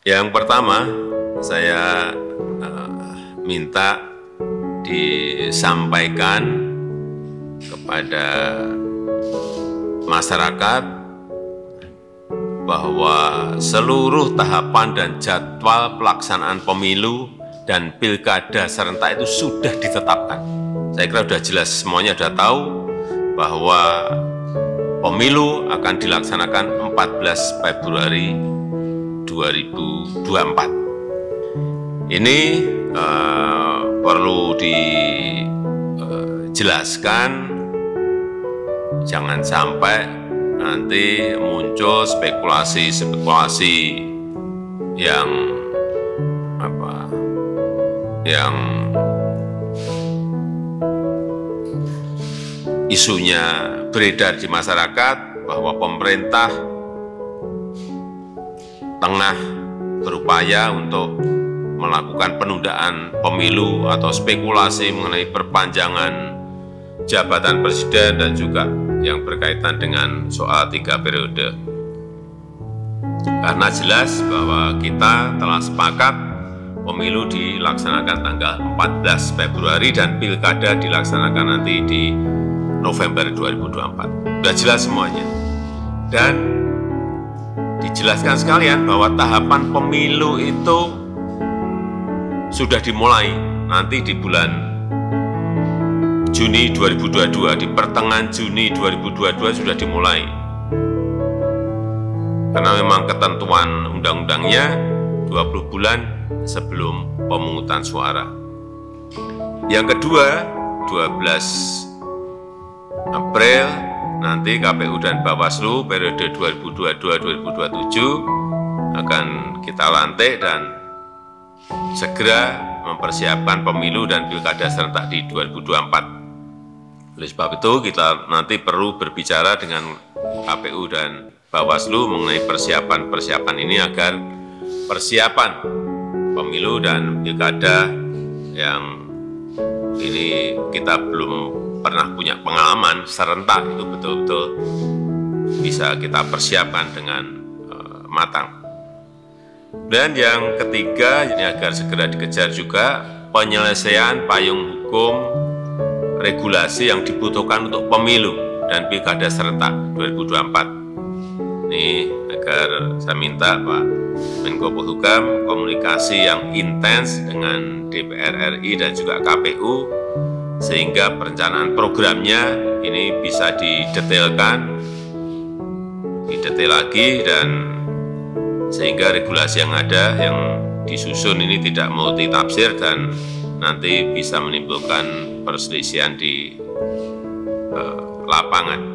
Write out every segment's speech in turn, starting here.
Yang pertama, saya minta disampaikan kepada masyarakat bahwa seluruh tahapan dan jadwal pelaksanaan pemilu dan pilkada serentak itu sudah ditetapkan. Saya kira sudah jelas, semuanya sudah tahu bahwa pemilu akan dilaksanakan 14 Februari 2024. Ini perlu dijelaskan, jangan sampai nanti muncul spekulasi-spekulasi yang isunya beredar di masyarakat bahwa pemerintah tengah berupaya untuk melakukan penundaan pemilu atau spekulasi mengenai perpanjangan jabatan presiden dan juga yang berkaitan dengan soal 3 periode. Karena jelas bahwa kita telah sepakat pemilu dilaksanakan tanggal 14 Februari dan pilkada dilaksanakan nanti di November 2024. Sudah jelas semuanya. Dan dijelaskan sekalian bahwa tahapan pemilu itu sudah dimulai nanti di bulan Juni 2022, di pertengahan Juni 2022 sudah dimulai. Karena memang ketentuan undang-undangnya 20 bulan sebelum pemungutan suara. Yang kedua, 12 April nanti KPU dan Bawaslu periode 2022-2027 akan kita lantik dan segera mempersiapkan pemilu dan pilkada serentak di 2024. Oleh sebab itu kita nanti perlu berbicara dengan KPU dan Bawaslu mengenai persiapan-persiapan ini agar persiapan pemilu dan pilkada yang ini kita belum pernah punya pengalaman serentak itu betul-betul bisa kita persiapkan dengan matang. Dan yang ketiga, ini agar segera dikejar juga penyelesaian payung hukum regulasi yang dibutuhkan untuk pemilu dan pilkada serentak 2024. Ini agar saya minta Pak Menko Polhukam komunikasi yang intens dengan DPR RI dan juga KPU sehingga perencanaan programnya ini bisa didetailkan, didetail lagi, dan sehingga regulasi yang ada yang disusun ini tidak multitafsir dan nanti bisa menimbulkan perselisihan di lapangan.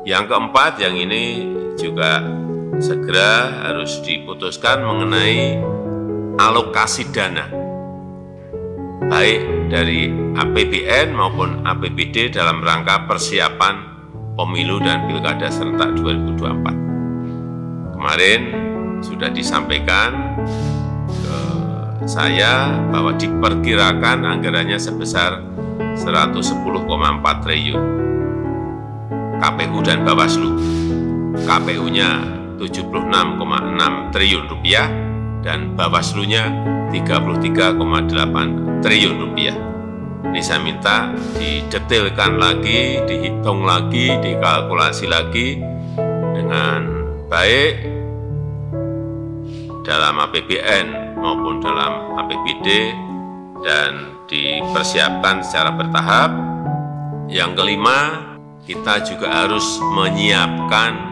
Yang keempat, yang ini juga segera harus diputuskan mengenai alokasi dana, baik dari APBN maupun APBD dalam rangka persiapan pemilu dan pilkada serentak 2024. Kemarin sudah disampaikan ke saya bahwa diperkirakan anggarannya sebesar 110,4 triliun. KPU dan Bawaslu, KPU-nya 76,6 triliun rupiah dan Bawaslu-nya 33,8 triliun rupiah. Ini saya minta didetailkan lagi, dihitung lagi, dikalkulasi lagi dengan baik dalam APBN maupun dalam APBD dan dipersiapkan secara bertahap. Yang kelima, kita juga harus menyiapkan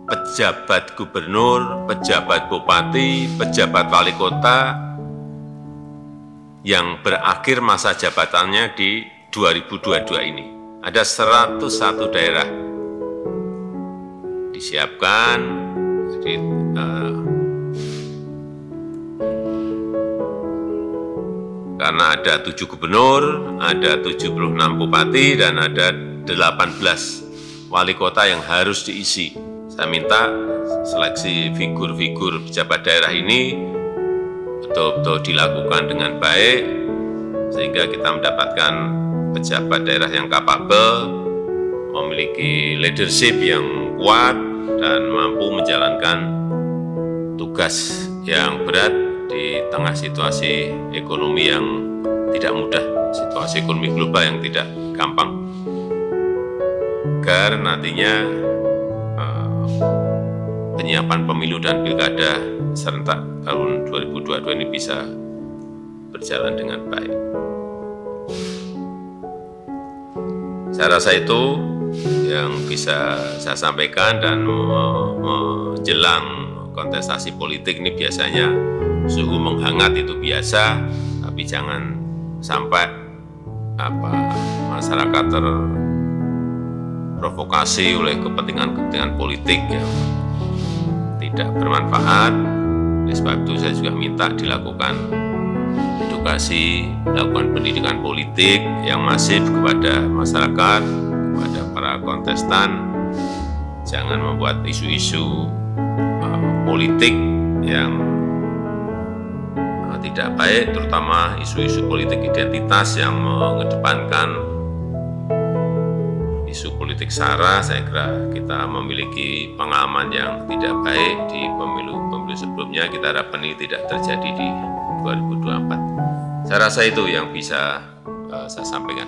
pejabat gubernur, pejabat bupati, pejabat wali kota yang berakhir masa jabatannya di 2022 ini. Ada 101 daerah disiapkan, jadi karena ada 7 gubernur, ada 76 bupati, dan ada 18 wali kota yang harus diisi. Saya minta seleksi figur-figur pejabat daerah ini betul-betul dilakukan dengan baik, sehingga kita mendapatkan pejabat daerah yang kapabel, memiliki leadership yang kuat, dan mampu menjalankan tugas yang berat di tengah situasi ekonomi yang tidak mudah, situasi ekonomi global yang tidak gampang, agar nantinya penyiapan pemilu dan pilkada serentak tahun 2022 ini bisa berjalan dengan baik. Saya rasa itu yang bisa saya sampaikan, dan menjelang kontestasi politik ini biasanya suhu menghangat, itu biasa, tapi jangan sampai masyarakat terprovokasi oleh kepentingan politik yang tidak bermanfaat. Oleh sebab itu saya juga minta dilakukan edukasi, dilakukan pendidikan politik yang masif kepada masyarakat, kepada para kontestan. Jangan membuat isu-isu politik yang tidak baik, terutama isu-isu politik identitas yang mengedepankan isu politik SARA. Saya kira kita memiliki pengalaman yang tidak baik di pemilu-pemilu sebelumnya. Kita harapkan ini tidak terjadi di 2024. Saya rasa itu yang bisa saya sampaikan.